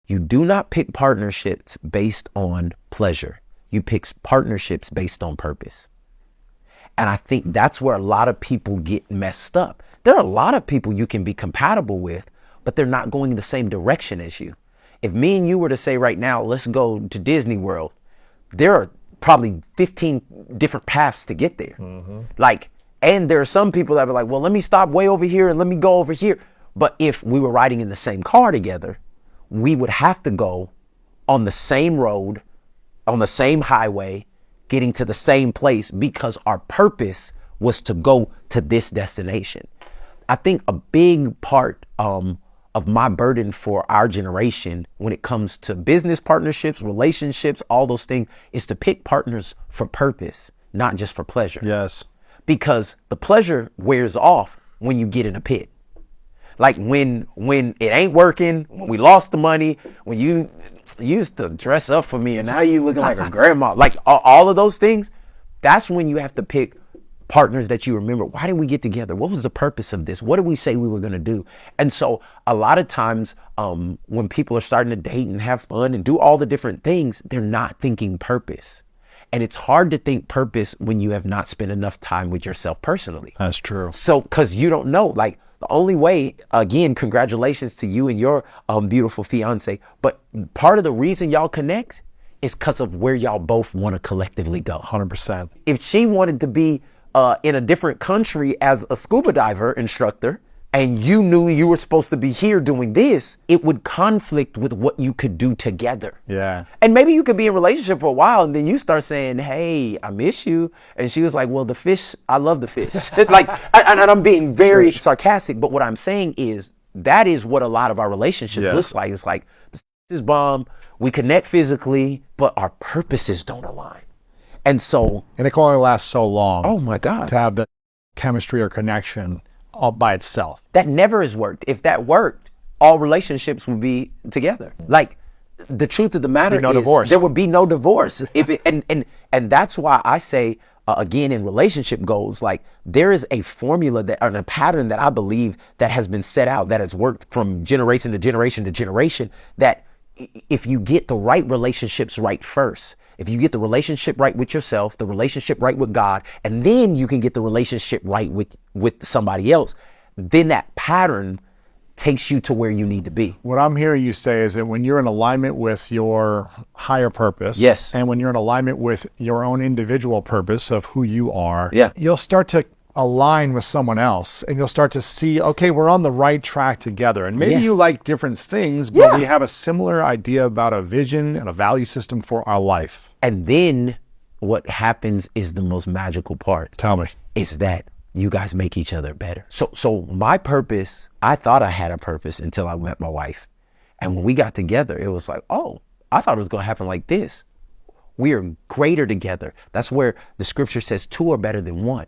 You do not pick partnerships based on pleasure. You pick partnerships based on purpose. And I think that's where a lot of people get messed up. There are a lot of people you can be compatible with, but they're not going in the same direction as you. If me and you were to say right now, let's go to Disney World, there are probably 15 different paths to get there. And there are some people that are like, well, let me stop way over here and let me go over here. But if we were riding in the same car together, we would have to go on the same road, on the same highway, getting to the same place because our purpose was to go to this destination. I think a big part of my burden for our generation when it comes to business partnerships, relationships, all those things is to pick partners for purpose, not just for pleasure. Yes. Because the pleasure wears off when you get in a pit. Like when it ain't working, when we lost the money, when you used to dress up for me and now you looking like a grandma, like all of those things, that's when you have to pick partners that you remember. Why did we get together? What was the purpose of this? What did we say we were going to do? And so a lot of times when people are starting to date and have fun and do all the different things, they're not thinking purpose. And it's hard to think purpose when you have not spent enough time with yourself personally. That's true. So, because you don't know, like the only way, again, congratulations to you and your beautiful fiance. But part of the reason y'all connect is because of where y'all both want to collectively go. 100%. If she wanted to be in a different country as a scuba diver instructor, and you knew you were supposed to be here doing this, it would conflict with what you could do together. Yeah. And maybe you could be in a relationship for a while and then you start saying, hey, I miss you. And she was like, well, the fish, I love the fish. Like, and I'm being very sarcastic, but what I'm saying is that is what a lot of our relationships looks like. It's like, this is bomb, we connect physically, but our purposes don't align. And so. And it can only last so long. Oh my God. To have the chemistry or connection all by itself. That never has worked. If that worked, all relationships would be together. Like the truth of the matter is divorce. There would be no divorce. If it, and that's why I say again in relationship goals, like there is a formula that and a pattern that I believe that has been set out that has worked from generation to generation to generation. That if you get the right relationships right first, if you get the relationship right with yourself, the relationship right with God, and then you can get the relationship right with somebody else, then that pattern takes you to where you need to be. What I'm hearing you say is that when you're in alignment with your higher purpose, yes, and when you're in alignment with your own individual purpose of who you are, yeah, you'll start to align with someone else and you'll start to see, okay, we're on the right track together. And maybe you like different things, but we have a similar idea about a vision and a value system for our life. And then what happens is the most magical part. Tell me. Is that you guys make each other better. So my purpose, I thought I had a purpose until I met my wife. And when we got together, it was like, oh, I thought it was going to happen like this. We are greater together. That's where the scripture says two are better than one,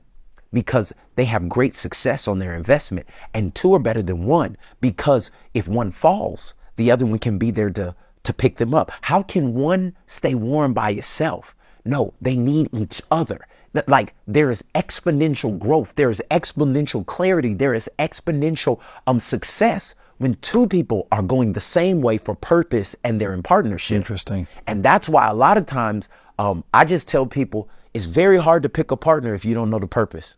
because they have great success on their investment. And two are better than one because if one falls, the other one can be there to pick them up. How can one stay warm by itself? No, they need each other. Like there is exponential growth. There is exponential clarity. There is exponential success when two people are going the same way for purpose and they're in partnership. Interesting. And that's why a lot of times I just tell people it's very hard to pick a partner if you don't know the purpose.